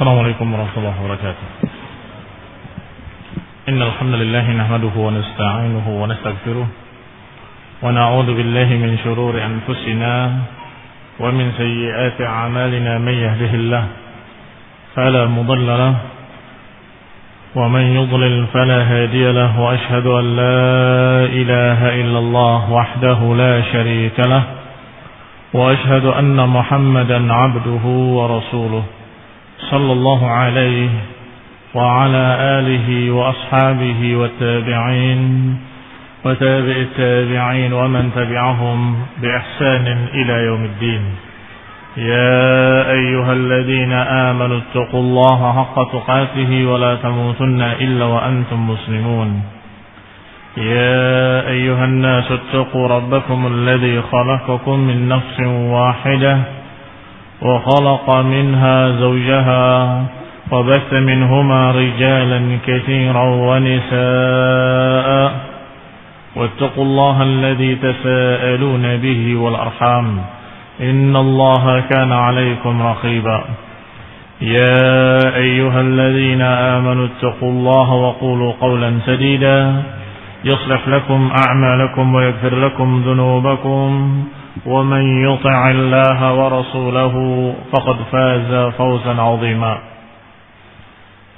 السلام عليكم ورحمة الله وبركاته. إن الحمد لله نحمده ونستعينه ونستغفره ونعوذ بالله من شرور أنفسنا ومن سيئات أعمالنا. من يهده الله فلا مضل له ومن يضلل فلا هادي له. وأشهد أن لا إله إلا الله وحده لا شريك له وأشهد أن محمدا عبده ورسوله صلى الله عليه وعلى آله وأصحابه والتابعين وتابع التابعين ومن تبعهم بإحسان إلى يوم الدين. يا أيها الذين آمنوا اتقوا الله حق تقاته ولا تموتن إلا وأنتم مسلمون. يا أيها الناس اتقوا ربكم الذي خلقكم من نفس واحدة وخلق منها زوجها وبث منهما رجالا كثيرا ونساء واتقوا الله الذي تساءلون به والأرحام إن الله كان عليكم رقيبا. يا أيها الذين آمنوا اتقوا الله وقولوا قولا سديدا يصلح لكم أعمالكم ويغفر لكم ذنوبكم ومن يطع الله ورسوله فقد فاز فوزا عظيما.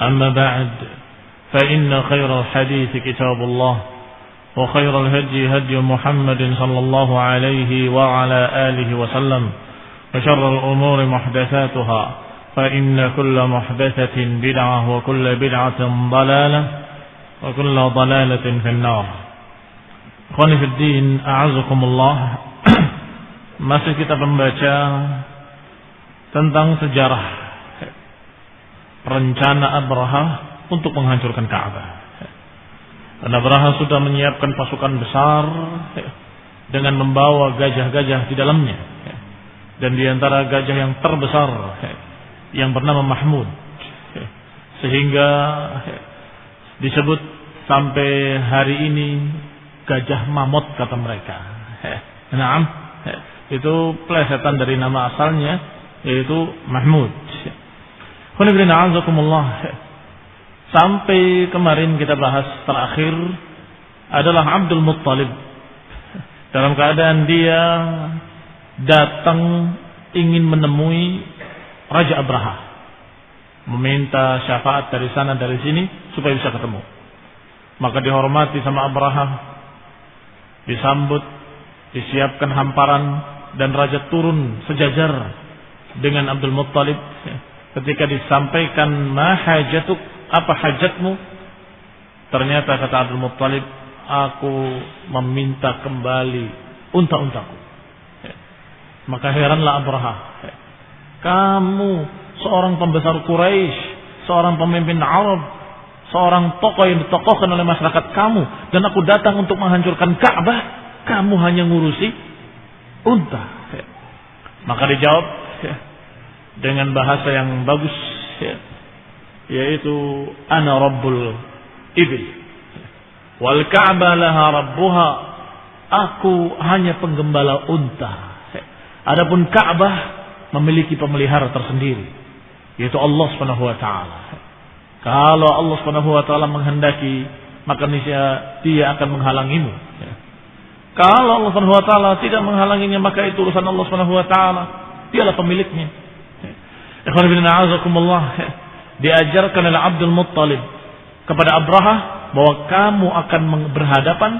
أما بعد فإن خير الحديث كتاب الله وخير الهدي هدي محمد صلى الله عليه وعلى آله وسلم وشر الأمور محدثاتها فإن كل محدثة بدعة وكل بدعة ضلالة وكل ضلالة في النار. Ikhwani fi din, a'azakumullah. Masih kita membaca tentang sejarah rencana Abraha untuk menghancurkan Ka'bah. Dan Abraha sudah menyiapkan pasukan besar dengan membawa gajah-gajah di dalamnya. Dan di antara gajah yang terbesar yang bernama Mahmud. Sehingga disebut sampai hari ini gajah mamut kata mereka. Naam, itu plesetan dari nama asalnya yaitu Mahmud. Sampai kemarin kita bahas terakhir adalah Abdul Muttalib dalam keadaan dia datang ingin menemui Raja Abraha, meminta syafaat dari sana dari sini supaya bisa ketemu. Maka dihormati sama Abraha, disambut, disiapkan hamparan, dan raja turun sejajar dengan Abdul Muttalib. Ketika disampaikan ma hajatuk, apa hajatmu? Ternyata kata Abdul Muttalib, aku meminta kembali unta-untaku. Maka heranlah Abraha, kamu seorang pembesar Quraisy, seorang pemimpin Arab, seorang tokoh yang ditokohkan oleh masyarakat kamu, dan aku datang untuk menghancurkan Ka'bah, kamu hanya ngurusi unta. Maka dijawab dengan bahasa yang bagus, yaitu ana rabbul ibil wal Ka'bah laha rabbuha, aku hanya penggembala unta, adapun Ka'bah memiliki pemelihara tersendiri, yaitu Allah Subhanahu wa taala. Kalau Allah Subhanahu wa taala menghendaki, maka niscaya Dia akan menghalangimu. Kalau Allah Subhanahu wa taala tidak menghalanginya, maka itu urusan Allah Subhanahu wa taala, Dialah pemiliknya. Ikhwan fillah, a'azakumullah. Diajarkan oleh Abdul Muttalib kepada Abraha bahwa kamu akan berhadapan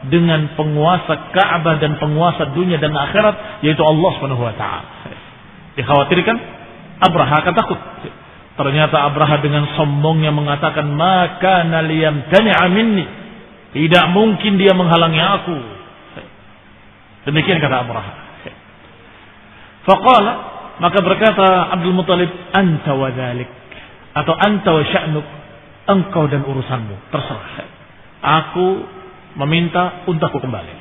dengan penguasa Ka'bah dan penguasa dunia dan akhirat, yaitu Allah Subhanahu wa taala. Dikhawatirkan Abraha akan takut. Ternyata Abraha dengan sombongnya mengatakan, maka liyamtani'a minni, tidak mungkin dia menghalangi aku. Demikian kata Abraha. Faqala, maka berkata Abdul Muttalib, anta wa dzalik, atau anta wa sya'nuk, engkau dan urusanmu, terserah. Aku meminta untaku kembali.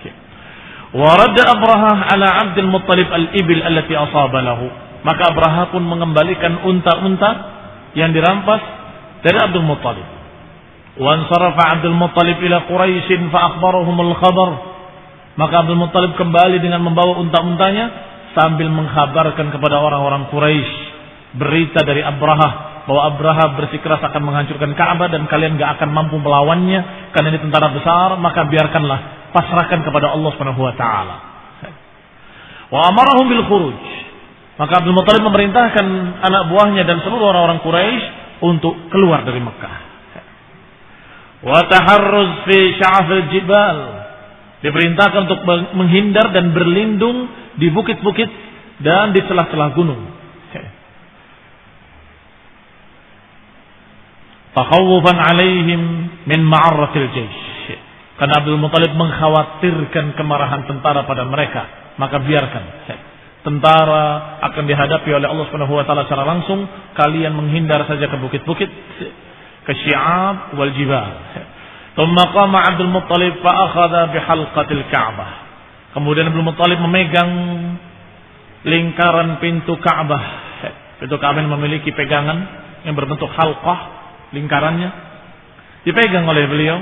Wa radda Abraha ala Abdul Muttalib al-ibil allati asaba lahu. Maka Abraha pun mengembalikan unta-unta yang dirampas dari Abdul Muttalib. Wa ansarafa Abdul Muttalib ila Quraisy fa akhbarahum al-khabar. Maka Abdul Muttalib kembali dengan membawa unta-untanya sambil mengkhabarkan kepada orang-orang Quraisy berita dari Abraha bahwa Abraha bersikeras akan menghancurkan Ka'bah dan kalian gak akan mampu melawannya karena ini tentara besar, maka biarkanlah, pasrahkan kepada Allah Subhanahu wa taala. Wa amarahum bil khuruj. Maka Abdul Muttalib memerintahkan anak buahnya dan seluruh orang-orang Quraisy untuk keluar dari Mekah. Wa taharruz fi sya'afil jibal. Diperintahkan untuk menghindar dan berlindung di bukit-bukit dan di celah-celah gunung. Takhawufan alaihim min ma'arratil jaysh. Karena Abdul Muttalib mengkhawatirkan kemarahan tentara pada mereka, maka biarkan tentara akan dihadapi oleh Allah Subhanahu wa taala secara langsung, kalian menghindar saja ke bukit-bukit, ke Syi'ab wal jibal. Thumma qama Abdul Muttalib fa akhadha bihalqatil Ka'bah. Kemudian Abdul Muttalib memegang lingkaran pintu Ka'bah. Pintu Ka'bah memiliki pegangan yang berbentuk halqah, lingkarannya dipegang oleh beliau.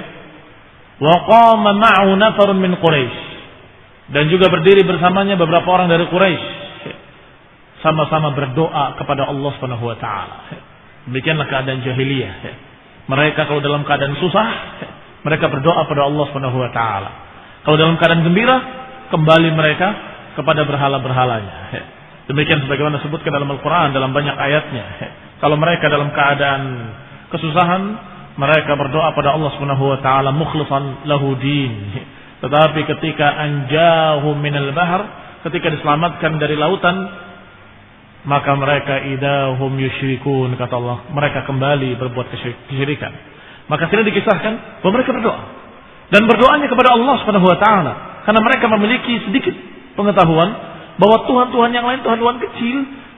Wa qama ma'u nafarun min Quraisy. Dan juga berdiri bersamanya beberapa orang dari Quraisy, sama-sama berdoa kepada Allah Subhanahu wa taala. Demikianlah keadaan jahiliyah. Mereka kalau dalam keadaan susah, mereka berdoa pada Allah Subhanahu wa taala. Kalau dalam keadaan gembira, kembali mereka kepada berhala-berhalanya. Demikian sebagaimana disebutkan dalam Al-Qur'an dalam banyak ayatnya. Kalau mereka dalam keadaan kesusahan, mereka berdoa pada Allah Subhanahu wa taala mukhlishan lahu din. Tetapi ketika anjahum minal bahr, ketika diselamatkan dari lautan, maka mereka idahum yusyrikun, kata Allah, mereka kembali berbuat kesyirikan. Maka sini dikisahkan bahwa mereka berdoa, dan berdoanya kepada Allah Subhanahu wa taala karena mereka memiliki sedikit pengetahuan bahwa Tuhan-Tuhan yang lain Tuhan-Tuhan kecil,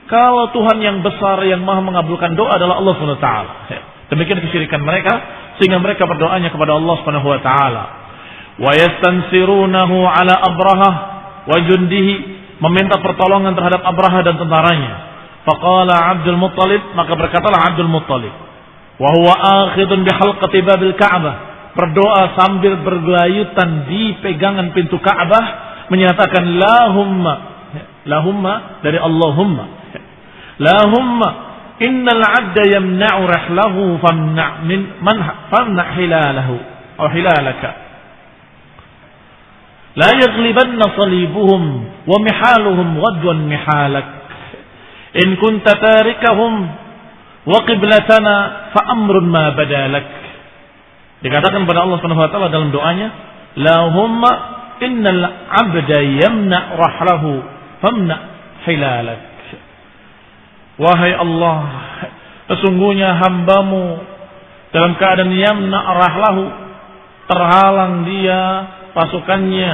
kalau Tuhan yang besar yang Maha mengabulkan doa adalah Allah Subhanahu wa taala. Demikian kesyirikan mereka, sehingga mereka berdoanya kepada Allah Subhanahu wa taala. Wa yastansirunahu ala Abrahah wa jundihi, meminta pertolongan terhadap Abrahah dan tentaranya. Faqala Abdul Muttalib, maka berkatalah Abdul Muttalib, wa huwa akhidun bihalqati babil Ka'bah, berdoa sambil bergelayutan di pegangan pintu Ka'bah, menyatakan lahumma dari Allahumma, lahumma innal 'abda yamna'u rahlahu famna' hilalahu aw hilalaka la yaghlibanna salibuhum wa mihaluhum ghadwan mihalak in kunta tarikahum wa qiblatana fa amrun ma badalak. Dikatakan pada Allah Subhanahu wa taala dalam doanya, lahumma innal 'abda yamna' rahlahu famna' hilalak. Wahai Allah, sesungguhnya hambamu dalam keadaan yamna' rahlahu, terhalang dia pasukannya,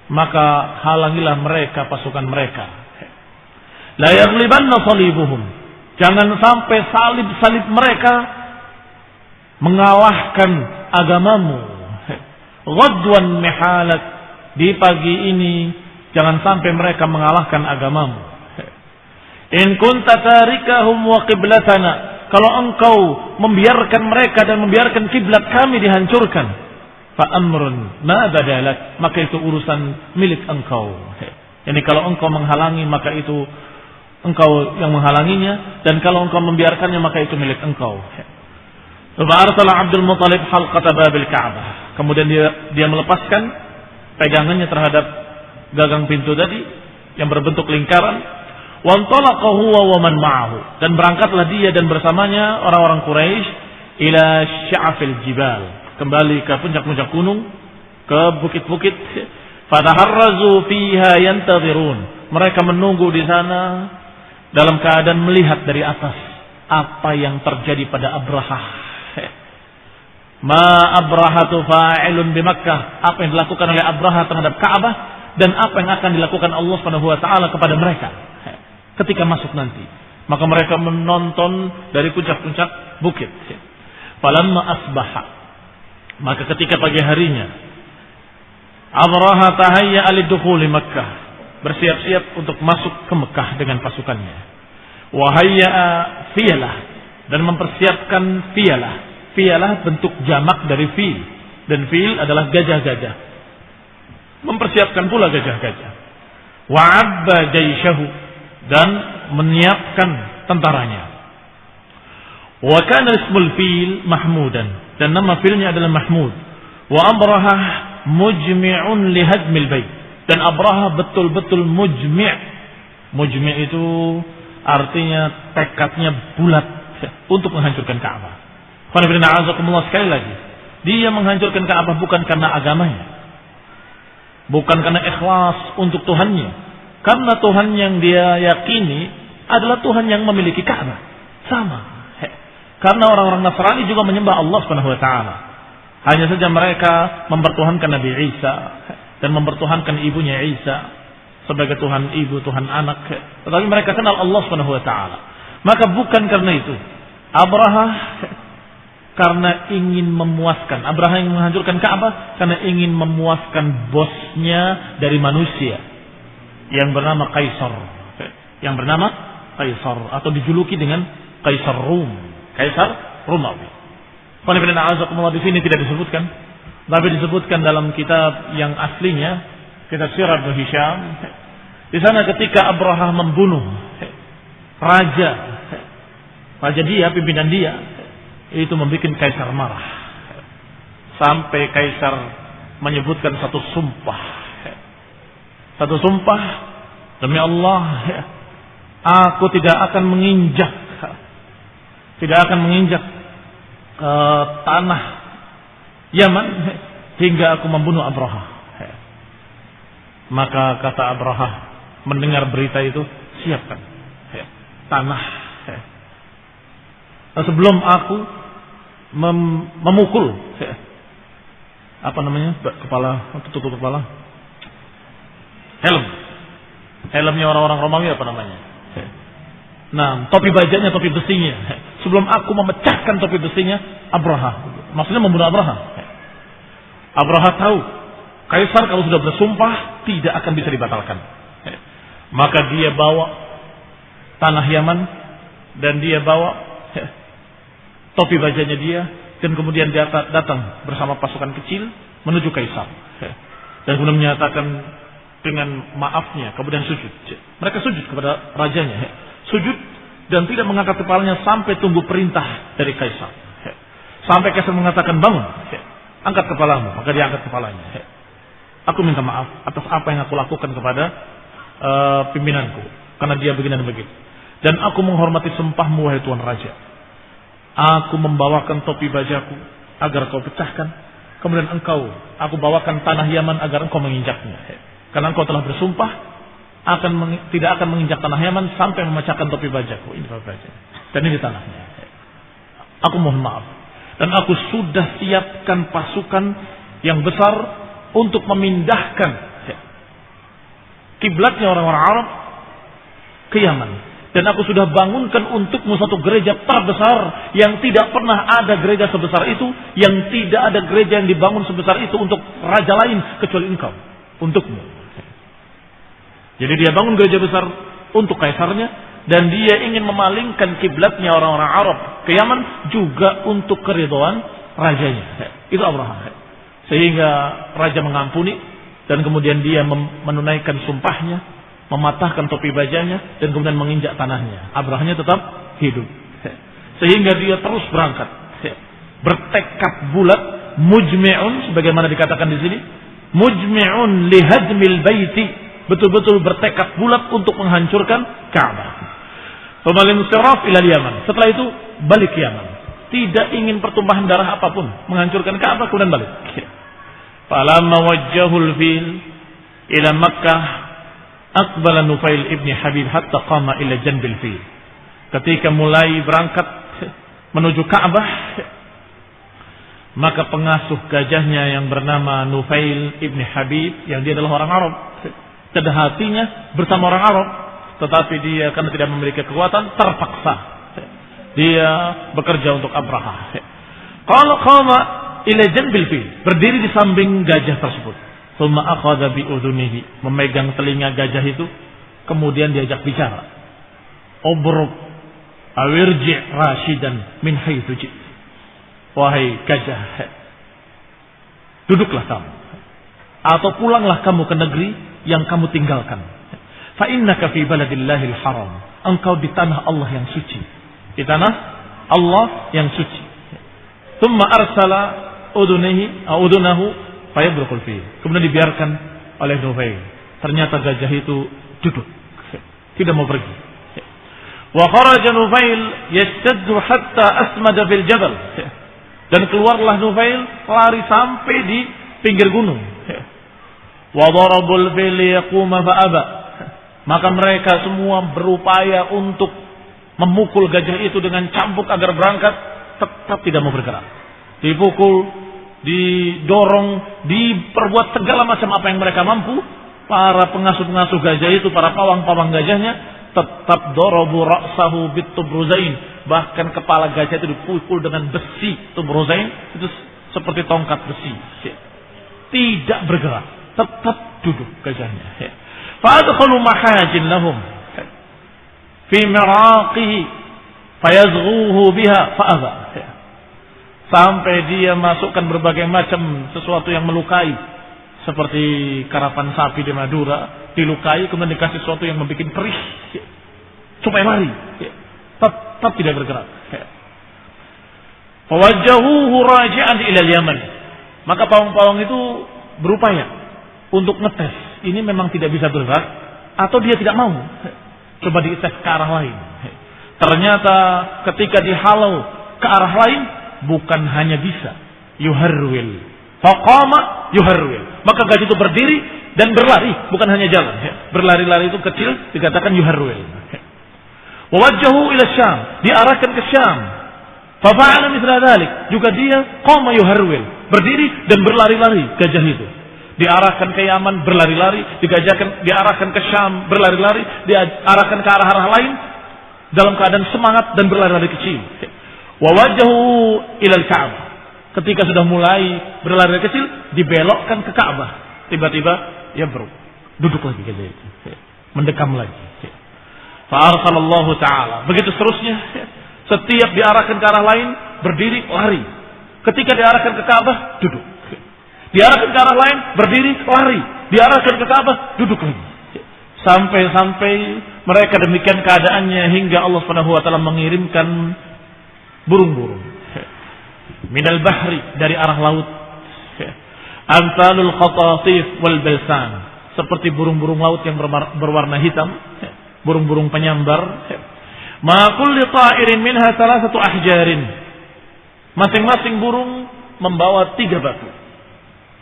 maka halangilah mereka pasukan mereka. La yaghlibanna salibuhum, jangan sampai salib-salib mereka mengalahkan agamamu. Ghadwan mihalak, di pagi ini jangan sampai mereka mengalahkan agamamu. In kunta tarikahum wa qiblatana, kalau engkau membiarkan mereka dan membiarkan kiblat kami dihancurkan, fa amrun ma badalat, maka itu urusan milik engkau. Yani kalau engkau menghalangi, maka itu engkau yang menghalanginya, dan kalau engkau membiarkannya, maka itu milik engkau. Fa'arsala Abdul Muttalib halqata babil Ka'bah, kemudian dia melepaskan pegangannya terhadap gagang pintu tadi yang berbentuk lingkaran. Wantalaqa huwa wa man ma'ahu, dan berangkatlah dia dan bersamanya orang-orang Quraisy ila sya'afil jibal, kembali ke puncak-puncak gunung, ke bukit-bukit. Fataharrazu fiha yantazirun, mereka menunggu di sana dalam keadaan melihat dari atas apa yang terjadi pada Abrahah. Ma Abrahatu fa'ilun bi Makkah, apa yang dilakukan oleh Abrahah terhadap Ka'bah, dan apa yang akan dilakukan Allah Subhanahu wa taala kepada mereka ketika masuk nanti. Maka mereka menonton dari puncak-puncak bukit. Falamma asbaha, maka ketika pagi harinya, Abraha tahayya alidukhuli Makkah, bersiap-siap untuk masuk ke Mekah dengan pasukannya. Wahayya fiyalah, dan mempersiapkan fiyalah. Fiyalah bentuk jamak dari fil, dan fil adalah gajah-gajah. Mempersiapkan pula gajah-gajah. Wa'abba jaishahu, dan menyiapkan tentaranya. Wa kana ismul fil mahmudan, dan nama filnya adalah Mahmud. Wa Abrahah mujmi'un li hadmil bait, dan Abrahah betul-betul mujmi'. Mujmi' itu artinya tekadnya bulat untuk menghancurkan Ka'bah. Sekali lagi, dia menghancurkan Ka'bah bukan karena agamanya, bukan karena ikhlas untuk Tuhannya, karena Tuhan yang dia yakini adalah Tuhan yang memiliki Ka'bah. Sama. Karena orang-orang Nasrani juga menyembah Allah Subhanahu wa taala. Hanya saja mereka mempertuhankan Nabi Isa dan mempertuhankan ibunya Isa sebagai Tuhan ibu, Tuhan anak. Tetapi mereka kenal Allah Subhanahu wa taala. Maka bukan karena itu. Abrahah karena ingin memuaskan. Abrahah ingin menghancurkan Ka'bah karena ingin memuaskan bosnya dari manusia yang bernama Kaisar. Yang bernama Kaisar atau dijuluki dengan Kaisar Rum. Kaisar Romawi. Di sini tidak disebutkan, tapi disebutkan dalam kitab yang aslinya, kitab Sirah Ibnu Hisham. Di sana ketika Abrahah membunuh raja dia, pimpinan dia, itu membuat Kaisar marah. Sampai Kaisar menyebutkan satu sumpah. Satu sumpah, demi Allah, aku tidak akan menginjak tanah Yaman hingga aku membunuh Abrahah. Maka kata Abrahah mendengar berita itu, siapkan tanah. Sebelum aku memukul kepala, tutup kepala, helmnya orang-orang Romawi apa namanya? Nah, topi bajanya, topi besinya. Sebelum aku memecahkan topi besinya, Abrahah. Maksudnya membunuh Abrahah. Abrahah tahu, Kaisar kalau sudah bersumpah, tidak akan bisa dibatalkan. Maka dia bawa tanah Yaman, dan dia bawa topi bajanya dia, dan kemudian dia datang bersama pasukan kecil menuju Kaisar. Dan kemudian menyatakan dengan maafnya, kemudian sujud. Mereka sujud kepada rajanya. Sujud dan tidak mengangkat kepalanya sampai tunggu perintah dari Kaisar. Sampai Kaisar mengatakan bangun, angkat kepalamu, maka dia angkat kepalanya. Aku minta maaf atas apa yang aku lakukan kepada pimpinanku, karena dia begini dan begitu. Dan aku menghormati sumpahmu wahai Tuan Raja. Aku membawakan topi bajaku agar kau pecahkan. Kemudian aku bawakan tanah Yaman agar engkau menginjaknya. Karena engkau telah bersumpah tidak akan menginjak tanah Yaman sampai memecahkan topi bajaku. Ini topi baja. Dan ini tanahnya. Aku mohon maaf. Dan aku sudah siapkan pasukan yang besar untuk memindahkan kiblatnya orang-orang Arab ke Yaman. Dan aku sudah bangunkan untukmu satu gereja terbesar yang tidak pernah ada gereja sebesar itu, yang tidak ada gereja yang dibangun sebesar itu untuk raja lain kecuali engkau, untukmu. Jadi dia bangun gereja besar untuk kaisarnya, dan dia ingin memalingkan kiblatnya orang-orang Arab ke Yaman juga untuk keridhaan rajanya. Itu Abraham. Sehingga raja mengampuni, dan kemudian dia menunaikan sumpahnya, mematahkan topi bajanya, dan kemudian menginjak tanahnya. Abrahamnya tetap hidup. Sehingga dia terus berangkat, bertekad bulat, mujmi'un, sebagaimana dikatakan di sini, mujmi'un lihadmil baiti, betul-betul bertekad bulat untuk menghancurkan Ka'bah. Famalin siraf ila Yaman. Setelah itu balik ke Yaman. Tidak ingin pertumpahan darah apapun, menghancurkan Ka'bah, kemudian balik. Falamma wajjahul fil ila Makkah, aqbala Nufail ibn Habib hatta qama ila janbil fil. Ketika mulai berangkat menuju Ka'bah, maka pengasuh gajahnya yang bernama Nufail ibn Habib, yang dia adalah orang Arab, kedah hatinya bersama orang Arab, tetapi dia karena tidak memiliki kekuatan, terpaksa dia bekerja untuk Abrahah. Qala qama ila janbil fil, berdiri di samping gajah tersebut. Tsumma akhadha bi udhunihi, memegang telinga gajah itu, kemudian diajak bicara. Ubruk awirji' rashidan min haitsu ji'. Wahai gajah, duduklah kamu atau pulanglah kamu ke negeri yang kamu tinggalkan. Fa innaka fi baladillahil haram. Engkau di tanah Allah yang suci. Di tanah Allah yang suci. Tsumma arsala udunahu fayabrukul fi. Kemudian dibiarkan oleh Nufail. Ternyata gajah itu duduk, tidak mau pergi. Wa kharaja Nufail yastaddu hatta asmada fil jabal. Dan keluarlah Nufail lari sampai di pinggir gunung. Wa darabul fil yaquma fa aba. Maka mereka semua berupaya untuk memukul gajah itu dengan cambuk agar berangkat, tetap tidak mau bergerak. Dipukul, didorong, diperbuat segala macam apa yang mereka mampu. Para pengasuh-pengasuh gajah itu, para pawang-pawang gajahnya, tetap darabu ra'sahu bitubruzain. Bahkan kepala gajah itu dipukul dengan besi. Tubruzain itu seperti tongkat besi. Tidak bergerak, tetap duduk gajahnya. Fa'adkhalu mahajin lahum fi miraqihi fayazghuhu biha fa'adha. Sampai dia masukkan berbagai macam sesuatu yang melukai, seperti karapan sapi di Madura dilukai, kemudian dikasih sesuatu yang membuat perih supaya lari, tetap tidak bergerak. Fawajjahuhu raji'an ila Yaman. Maka pawang-pawang itu berupaya untuk ngetes ini memang tidak bisa bergerak atau dia tidak mau. Coba dites ke arah lain. Ternyata ketika dihalau ke arah lain, bukan hanya bisa yuharwil, faqama yuharwil. Maka gajah itu berdiri dan berlari, bukan hanya jalan. Berlari-lari itu kecil dikatakan yuharwil. Wawajjahu ila Syam, diarahkan ke Syam. Fafa'ala mithla dzalik, juga dia qama yuharwil, berdiri dan berlari-lari gajah itu. Diarahkan ke Yaman, berlari-lari, diarahkan ke Syam, berlari-lari, diarahkan ke arah-arah lain dalam keadaan semangat dan berlari-lari kecil. Wa wajhahu ila al-Ka'bah. Ketika sudah mulai berlari kecil, dibelokkan ke Ka'bah. Tiba-tiba ya duduk lagi gajah itu. Mendekam lagi. Fa arsalallahu ta'ala. Begitu seterusnya, setiap diarahkan ke arah lain, berdiri, lari. Ketika diarahkan ke Ka'bah, duduk. Diarahkan ke arah lain, berdiri, lari. Diarahkan ke Ka'bah, duduk lagi. Sampai-sampai mereka demikian keadaannya hingga Allah Subhanahu wa taala mengirimkan burung-burung minal bahri, dari arah laut. Amsalul khatatif wal balsan, seperti burung-burung laut yang berwarna hitam, burung-burung penyambar. Ma kulli ta'irin minha salasatu ahjarin. Masing-masing burung membawa 3 batu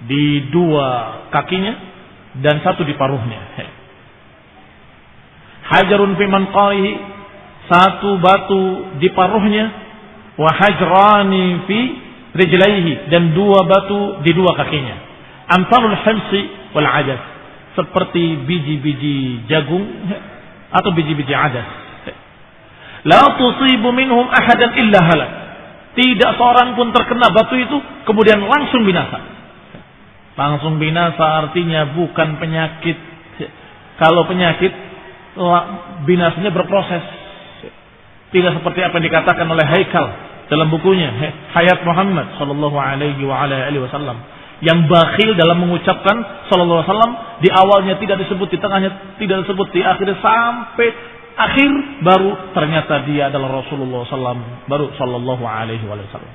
di 2 kakinya dan 1 di paruhnya. Hajarun fi manqarihi, 1 batu di paruhnya, wa hajrani fi rijlaihi, dan 2 batu di 2 kakinya. Amsalul hamsi wal adas, seperti biji-biji jagung atau biji-biji adas. La tusibu minhum ahadan illa halak. Tidak seorang pun terkena batu itu kemudian langsung binasa. Langsung binasa artinya bukan penyakit. Kalau penyakit, binasanya berproses. Tidak seperti apa yang dikatakan oleh Haikal dalam bukunya Hayat Muhammad sallallahu alaihi wasallam, yang bakhil dalam mengucapkan sallallahu alaihi wasallam. Di awalnya tidak disebut, di tengahnya tidak disebut, di akhirnya sampai akhir baru ternyata dia adalah Rasulullah sallallahu baru sallallahu alaihi wasallam.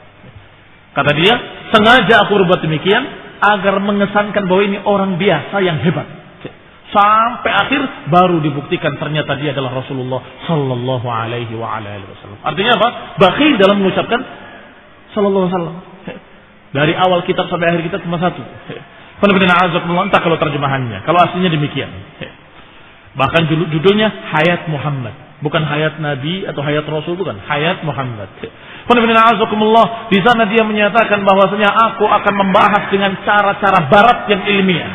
Kata dia, sengaja aku berbuat demikian agar mengesankan bahwa ini orang biasa yang hebat. Sampai akhir baru dibuktikan ternyata dia adalah Rasulullah sallallahu alaihi wasallam. Artinya apa? Bakhil dalam mengucapkan sallallahu alaihi wasallam. Dari awal kitab sampai akhir kitab cuma 1. Entah kalau terjemahannya, kalau aslinya demikian. Bahkan judulnya Hayat Muhammad, bukan Hayat Nabi atau Hayat Rasul, bukan, Hayat Muhammad. Di sana dia menyatakan bahwasanya aku akan membahas dengan cara-cara barat yang ilmiah.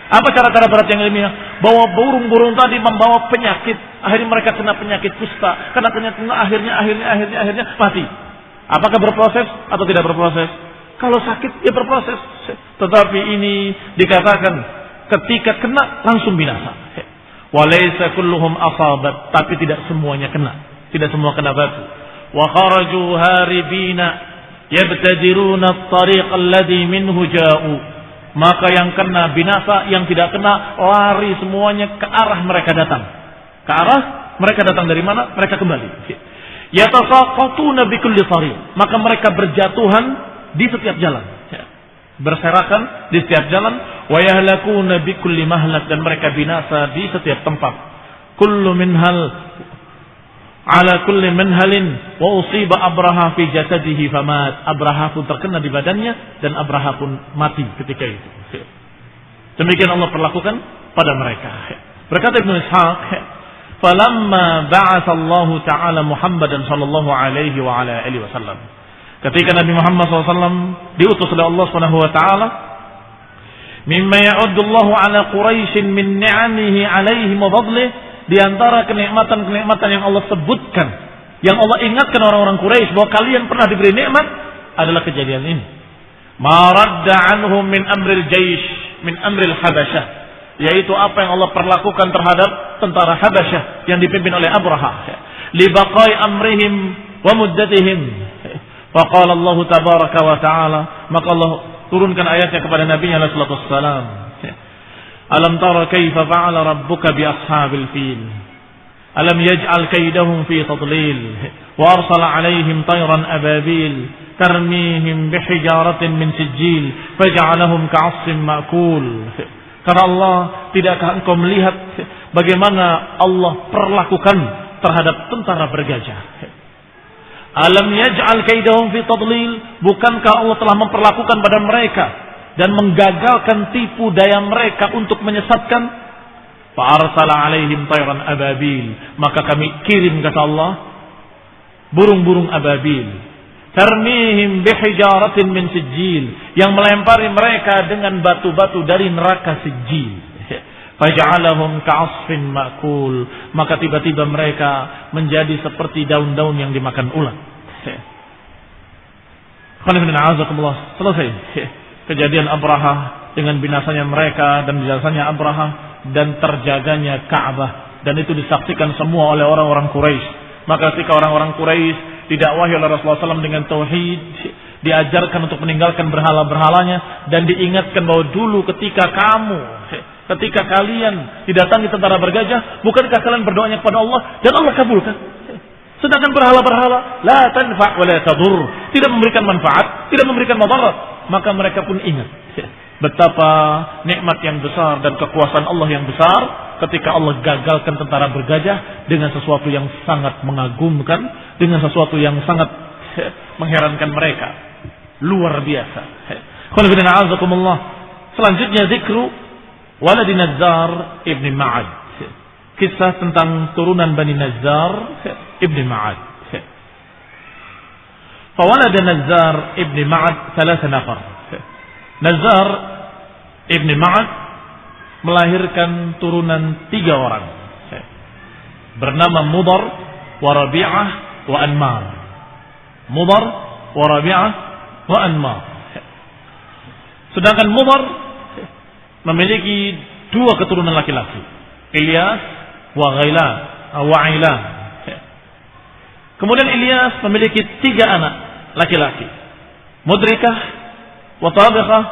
Apa cara-cara barat yang ilmiah? Bahwa burung-burung tadi membawa penyakit, akhirnya mereka kena penyakit kusta, kena penyakit, akhirnya mati. Apakah berproses atau tidak berproses? Kalau sakit dia berproses. Tetapi ini dikatakan ketika kena langsung binasa. Walaysa kulluhum asabat, tapi tidak semuanya kena, tidak semua kena batu. Wa kharaju haribina yabtadiruna at-tariq alladhi minhu ja'u. Maka yang kena binasa, yang tidak kena lari semuanya ke arah mereka datang. Ke arah mereka datang dari mana? Mereka kembali. Yatasaqatuna bikulli tariq, maka mereka berjatuhan di setiap jalan, berserakan di setiap jalan. Wa yahlakuna bikulli mahlak, dan mereka binasa di setiap tempat. Kullu minhal ala kulli minhalin wa usiba Abraha fi jasadihi famat. Abraha pun terkena di badannya dan Abraha pun mati ketika itu. Demikian Allah perlakukan pada mereka. Berkata Ibnu Ishaq, falamma ba'atha Allah Ta'ala Muhammadan sallallahu alaihi wa ala alihi wasallam. Ketika Nabi Muhammad SAW diutus oleh Allah Subhanahu wa taala, mimma ya'uddu Allah ala Quraisy min ni'amihi alaihim wa fadlihi, di antara kenikmatan-kenikmatan yang Allah sebutkan, yang Allah ingatkan orang-orang Quraisy bahwa kalian pernah diberi nikmat, adalah kejadian ini. Ma radda anhum min amril jaish, min amril Habasyah, yaitu apa yang Allah perlakukan terhadap tentara Habasyah yang dipimpin oleh Abraha, li baqai amrihim wa muddatihim. Faqala Allah tabaraka wa taala, maka Allah turunkan ayatnya kepada Nabi sallallahu alaihi wasallam. Alam tara kaifa fa'ala rabbuka bi ashabil fil, alam yaj'al kaydahum fi tadlil, wa arsala 'alaihim tayran ababil tarmihim bihijaratin min sijil faj'alahum ka'asfin ma'kul. Kata Allah, tidakkah engkau melihat bagaimana Allah perlakukan terhadap tentara bergajah? Alam yaj'al kaidahum fi tadlil, bukankah Allah telah memperlakukan pada mereka dan menggagalkan tipu daya mereka untuk menyesatkan? Fa arsala 'alaihim tayran ababil, maka kami kirim, kata Allah, burung-burung ababil, tarmihim bihijaratin min sijil, yang melempari mereka dengan batu-batu dari neraka sijil. Faj'alahum ka'asfin ma'kul, maka tiba-tiba mereka menjadi seperti daun-daun yang dimakan ulat. Selesai kejadian Abraha dengan binasanya mereka dan binasanya Abraha dan terjaganya Ka'bah, dan itu disaksikan semua oleh orang-orang Quraisy. Maka ketika orang-orang Quraisy didakwahi oleh Rasulullah SAW dengan tauhid, diajarkan untuk meninggalkan berhala-berhalanya, dan diingatkan bahwa dulu ketika kalian didatangi tentara bergajah, bukankah kalian berdoanya kepada Allah dan Allah kabulkan? Sedangkan berhala-berhala la tanfa' wa la tadur, tidak memberikan manfaat, tidak memberikan madarat. Maka mereka pun ingat betapa nikmat yang besar dan kekuasaan Allah yang besar ketika Allah gagalkan tentara bergajah dengan sesuatu yang sangat mengagumkan, dengan sesuatu yang sangat mengherankan mereka, luar biasa. Selanjutnya zikru walad Nazzar ibn Ma'ad, kisah tentang turunan Bani Nazzar ibn Ma'ad. Fawalad Nazzar ibn Ma'ad 3 nafar. Nazzar ibn Ma'ad melahirkan turunan 3 orang, bernama Mudar wa Rabi'ah wa Anmar. Mudar wa Rabi'ah wa Anmar. Sedangkan Mudar memiliki 2 keturunan laki-laki, Ilyas wa Ghailan. Kemudian Ilyas memiliki 3 anak laki-laki, Mudrikah wa Tabiqah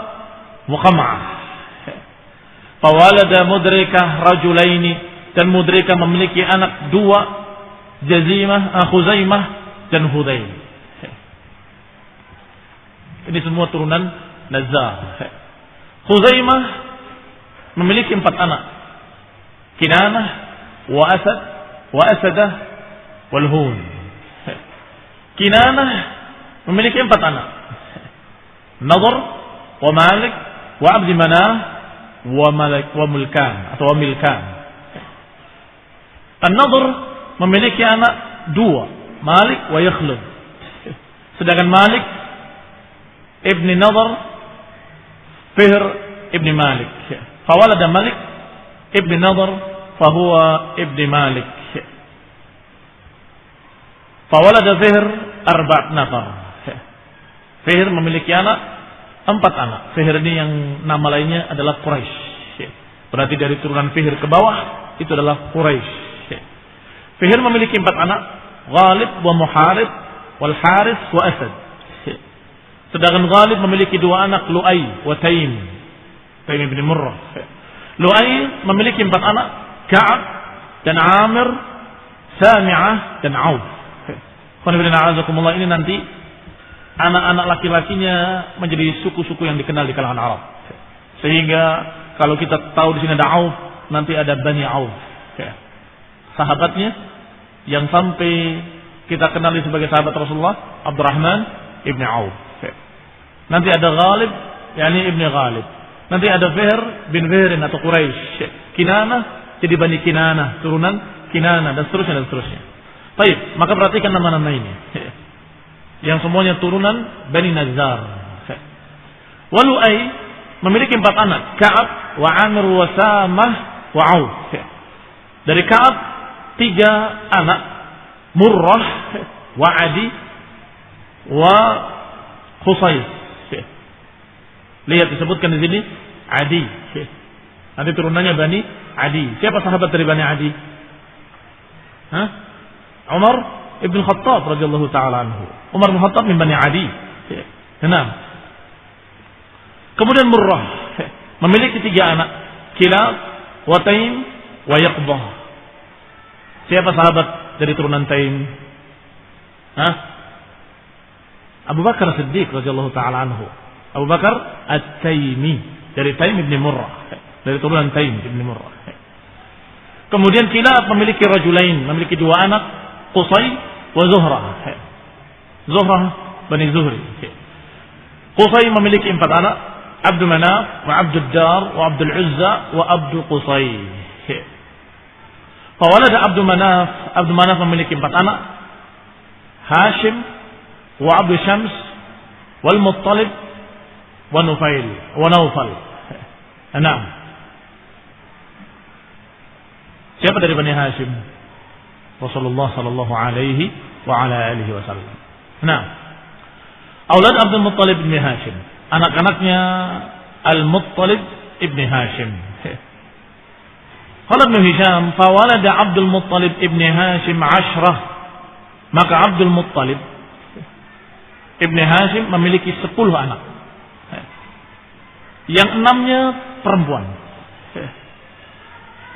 wa Qam'ah. Fawalada Mudrikah rajulaini, dan Mudrikah memiliki anak 2, Khuzaimah dan Hudayl. Ini semua turunan Nazzar. Khuzaimah memiliki 4 anak, Kinanah wa Asad wa Asadah wal Hun. Kinanah memiliki 4 anak, Nadhr wa Malik wa Abd Manah wa Mulkan atau wa Milkan. An-Nadhr memiliki anak 2, Malik wa Yakhlud. Sedangkan Malik ibn Nadhr Fihr ibn Malik. Fawalada Malik ibn Nadhr fahuwa ibn Malik. Fawalada Fihr 4 nafar. Fihr memiliki anak 4 anak. Fihr ini yang nama lainnya adalah Quraisy. Berarti dari turunan Fihr ke bawah itu adalah Quraisy. Fihr memiliki 4 anak, Ghalib wa Muharib wal Haris wa Asad. Sedangkan Ghalib memiliki 2 anak, Lu'ay wa Taim bin Murrah. Lu'ay memiliki 4 anak, Ka'ab dan Amir, Sami'ah dan Auf. Ini nanti anak-anak laki-lakinya menjadi suku-suku yang dikenal di kalangan Arab. Sehingga kalau kita tahu di sini ada Auf, nanti ada Bani Auf. Sahabatnya yang sampai kita kenali sebagai sahabat Rasulullah, Abdurrahman ibn Auf. Nanti ada Ghalib, yakni ibn Ghalib. Nanti ada Fihr bin Fihrin atau Quraisy. Kinanah jadi Bani Kinanah, turunan Kinanah dan seterusnya dan seterusnya. Baik, maka perhatikan nama-nama ini. Yang semuanya turunan Bani Nazar. Walu'ai memiliki 4 anak, Ka'ab wa Amir wa Samah wa Auf. Dari Ka'ab 3 anak, Murrah wa Adi wa Khusais. Lihat disebutkan di sini Adi. Nanti turunannya Bani Adi. Siapa sahabat dari Bani Adi? Umar ibn Khattab radhiyallahu taala anhu. Umar bin Khattab min Bani Adi. Kenal. Kemudian Murrah memiliki 3 anak, Kilab, wa Taim, wa Yaqbah. Siapa sahabat dari turunan Taim? Abu Bakar Siddiq radhiyallahu taala anhu. Abu Bakar At-Taimi dari Taim ibn Murrah, dari turunan Taim ibn Murrah. Kemudian Kilab memiliki rajulain, memiliki 2 anak, Qusay wa Zuhra. Zuhra Bani Zuhri. Qusay memiliki 4 anak, Abdul Manaf wa Abdul Dar wa Abdul Uzza wa Abdul Qusay. Fawalada Abdul Manaf memiliki 4 anak, Hashim wa Abdul Syams wal Muttalib wa Nufail wa Naufal. Enam. Siapa dari Bani Hashim? Rasulullah sallallahu alaihi wa ala alihi wasallam. Enam. Aulad Abdul Muttalib bin Hashim. Anak-anaknya Al-Muttalib ibn Hashim. Qala Ibn Hisham, fawalada Abdul Muttalib ibn Hashim 10. Maka Abdul Muttalib ibn Hashim memiliki 10 anak. Yang 6-nya perempuan.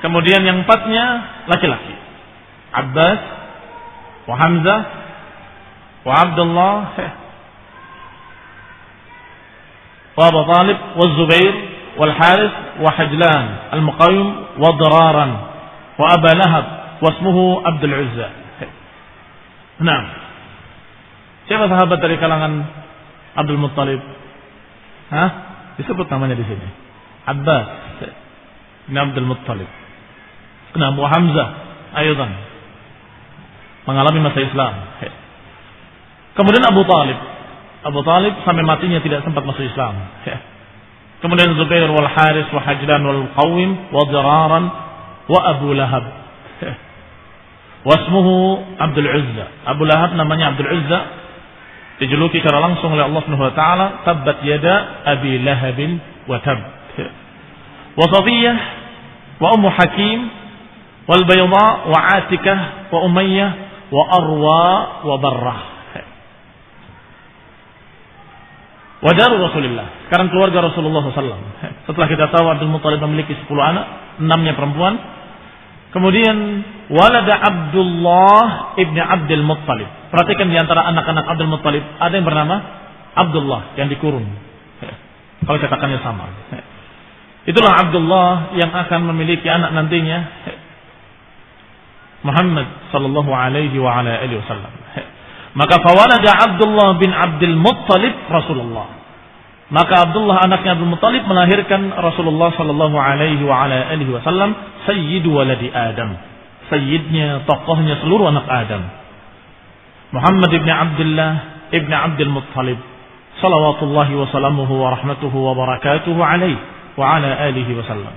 Kemudian yang 4-nya laki-laki. Abbas wa Hamzah wa Abdullah wa Abu Talib wa Zubair wal Harith wa Hajlan al-Muqayyim wa Dararan wa Aba Lahab wa ismuhu Abdul Uzza. Nah, siapa sahabat dari kalangan Abdul Muttalib? Disebut namanya di sini. Abbas bin Abdul Muttalib. Kenapa Hamzah ayudan mengalami masa Islam. Kemudian Abu Talib sampai matinya tidak sempat masuk Islam. Kemudian Zubair wal Haris wa Hajlan wal Qawim wa Dararan wa Abu Lahab. Wasmuhu Abdul Uzza. Abu Lahab namanya Abdul Uzza, dijuluki secara langsung oleh Allah Subhanahu wa taala, tabbat yada Abi Lahab wa tab. Wa Safiyah wa Ummu Hakim wal Bayda wa Atikah wa Umayyah wa Arwa wa Barrah. Wa daru Rasulullah. Sekarang keluarga Rasulullah SAW. Setelah kita tahu Abdul Muttalib memiliki 10 anak, 6-nya perempuan. Kemudian walada Abdullah ibn Abdul Muttalib. Perhatikan di antara anak-anak Abdul Muttalib ada yang bernama Abdullah yang dikurung. Kalau cetakannya sama. Itulah Abdullah yang akan memiliki anak nantinya Muhammad sallallahu alaihi wa ala alihi wasallam. Maka fawalada Abdullah bin Abdul Muttalib Rasulullah. Maka Abdullah anaknya Abdul Muttalib melahirkan Rasulullah sallallahu alaihi wa ala alihi wasallam, sayyidu waladi Adam. Sayyidnya, tokohnya seluruh anak Adam. Muhammad ibn Abdullah ibn Abdul Muttalib salawatullahi wa salamuhu wa rahmatuhu wa barakatuhu alaihi wa ala alihi wasallam.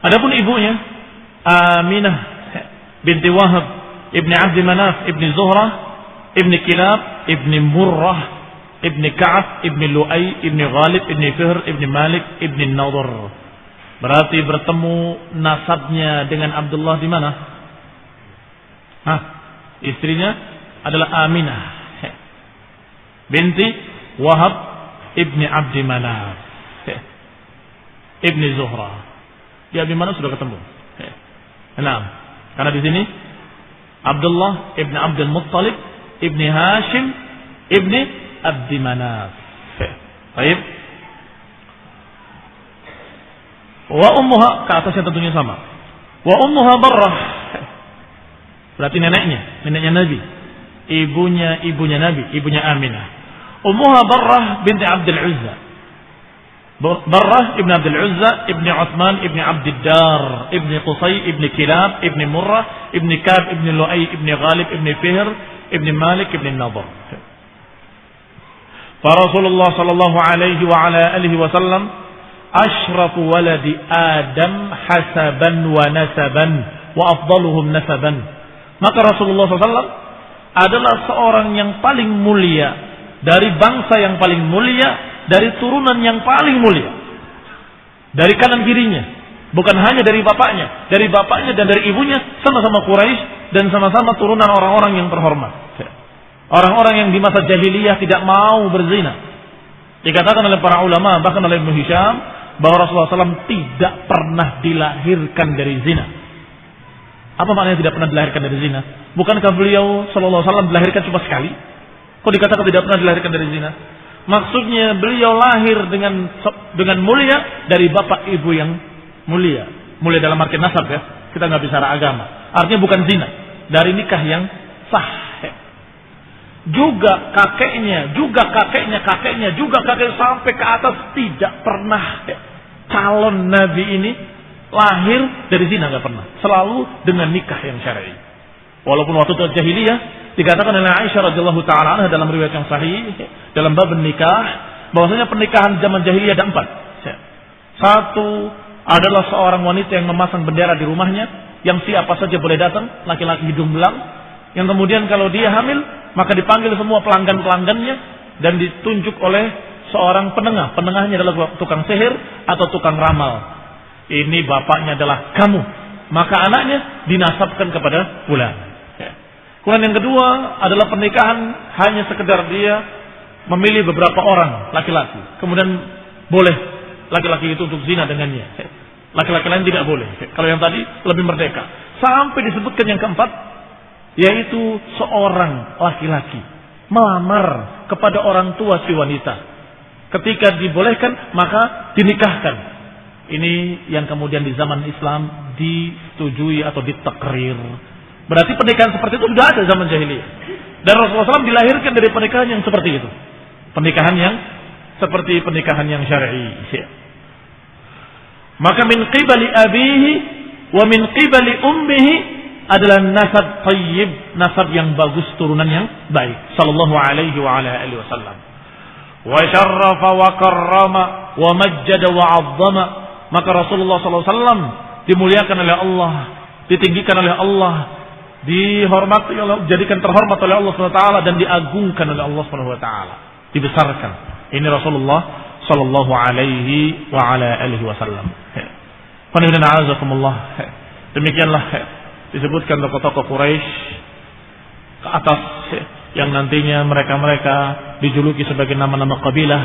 Adapun ibunya Aminah binti Wahab ibn Abd Manaf ibn Zuhrah ibn Kilab ibn Murrah ibn Ka'ab ibn Lu'ay ibn Ghalib ibn Fihr ibn Malik ibn Nadhr. Berarti bertemu nasabnya dengan Abdullah di mana? Istrinya adalah Aminah binti Wahab ibn Abd Manaf ibn Zuhrah. Di Abd Manaf sudah ketemu. Karena di sini Abdullah ibn Abdul Muttalib ibn Hashim ibn Abdi Manaf. Baik. Wa ummuha, ke atasnya tentunya sama. Wa ummuha Barrah. Berarti neneknya Nabi. Ibunya Nabi, ibunya Aminah. Ummuha Barrah binti Abdul Uzza. Barrah ibn Abdul Uzza ibn Uthman ibn Abdiddar ibn Qusay ibn Kilab ibn Murrah ibn Kab ibn Lu'ay ibn Ghalib ibn Fihr ibn Malik ibn Nadhr. Rasulullah sallallahu alaihi wa ala alihi wasallam ashrafu waladi Adam hasaban wa nasaban wa afdaluhum nasaban. Maka Rasulullah SAW adalah seorang yang paling mulia dari bangsa yang paling mulia, dari turunan yang paling mulia, dari kanan kirinya, bukan hanya dari bapaknya dan dari ibunya, sama-sama Quraisy dan sama-sama turunan orang-orang yang terhormat, orang-orang yang di masa jahiliyah tidak mau berzina. Dikatakan oleh para ulama, bahkan oleh Ibnu Hisham, bahwa Rasulullah SAW tidak pernah dilahirkan dari zina. Apa maknanya tidak pernah dilahirkan dari zina? Bukankah beliau sallallahu alaihi wasallam dilahirkan cuma sekali? Kok dikatakan tidak pernah dilahirkan dari zina? Maksudnya beliau lahir dengan mulia dari bapak ibu yang mulia. Mulia dalam arti nasab ya. Kita nggak bicara agama. Artinya bukan zina, dari nikah yang sah. Juga kakeknya sampai ke atas tidak pernah calon nabi ini lahir dari zina, nggak pernah. Selalu dengan nikah yang syar'i. Walaupun waktu itu jahiliyah, dikatakan oleh Aisyah radhiyallahu taala anha dalam riwayat yang sahih dalam bab nikah, bahwasanya pernikahan zaman jahiliyah ada 4. Satu adalah seorang wanita yang memasang bendera di rumahnya, yang siapa saja boleh datang, laki-laki hidung belang, yang kemudian kalau dia hamil maka dipanggil semua pelanggan-pelanggannya dan ditunjuk oleh seorang penengah. Penengahnya adalah tukang sihir atau tukang ramal. Ini bapaknya adalah kamu, maka anaknya dinasabkan kepada fulan. Kemudian yang kedua adalah pernikahan hanya sekedar dia memilih beberapa orang laki-laki, kemudian boleh laki-laki itu untuk zina dengannya. Laki-laki lain tidak boleh. Kalau yang tadi lebih merdeka. Sampai disebutkan yang keempat, yaitu seorang laki-laki melamar kepada orang tua si wanita. Ketika dibolehkan maka dinikahkan. Ini yang kemudian di zaman Islam disetujui atau ditakrir. Berarti pernikahan seperti itu sudah ada zaman jahiliyah. Dan Rasulullah SAW dilahirkan dari pernikahan yang seperti itu. Pernikahan yang seperti pernikahan yang syar'i. Maka min qibali abihi wa min qibali ummihi adalah nasab thayyib, nasab yang bagus, turunan yang baik. Sallallahu alaihi wa ala alihi wasallam. Wa syarrafa wa karrama wa majjada wa 'azzama. Maka Rasulullah sallallahu alaihi wasallam dimuliakan oleh Allah, ditinggikan oleh Allah, dihormati oleh Allah, dijadikan terhormat oleh Allah Subhanahu wa taala dan diagungkan oleh Allah Subhanahu wa taala, dibesarkan. Ini Rasulullah sallallahu alaihi wa ala alihi wasallam. Demikianlah disebutkan tokoh-tokoh Quraisy ke atas yang nantinya mereka dijuluki sebagai nama-nama kabilah,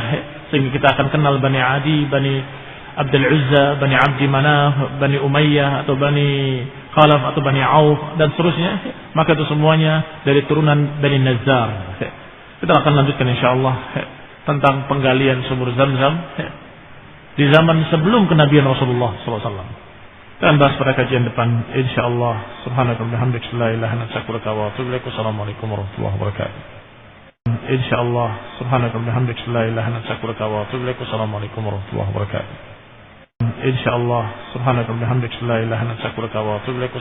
sehingga kita akan kenal Bani Adi, Bani Abdul Uzza, Bani Abdi Manaf, Bani Umayyah atau Bani Khalaf atau Bani Auf dan seterusnya. Maka itu semuanya dari turunan Bani Nazzar. Kita akan lanjutkan insyaallah tentang penggalian sumur Zam-Zam di zaman sebelum kenabian Rasulullah SAW. Kita bahas pada kajian depan insyaallah. Subhanakallahumma wa bihamdika la ilaha illa anta astaghfiruka wa atubu ilaik. Assalamualaikum warahmatullahi wabarakatuh. Insyaallah. Subhanakallahumma wa bihamdika la ilaha illa anta astaghfiruka wa atubu ilaik. Assalamualaikum warahmatullahi wabarakatuh. Insyaallah. Subhanakallahumma wa bihamdika la ilaha illa anta astaghfiruka wa atubu ilaik.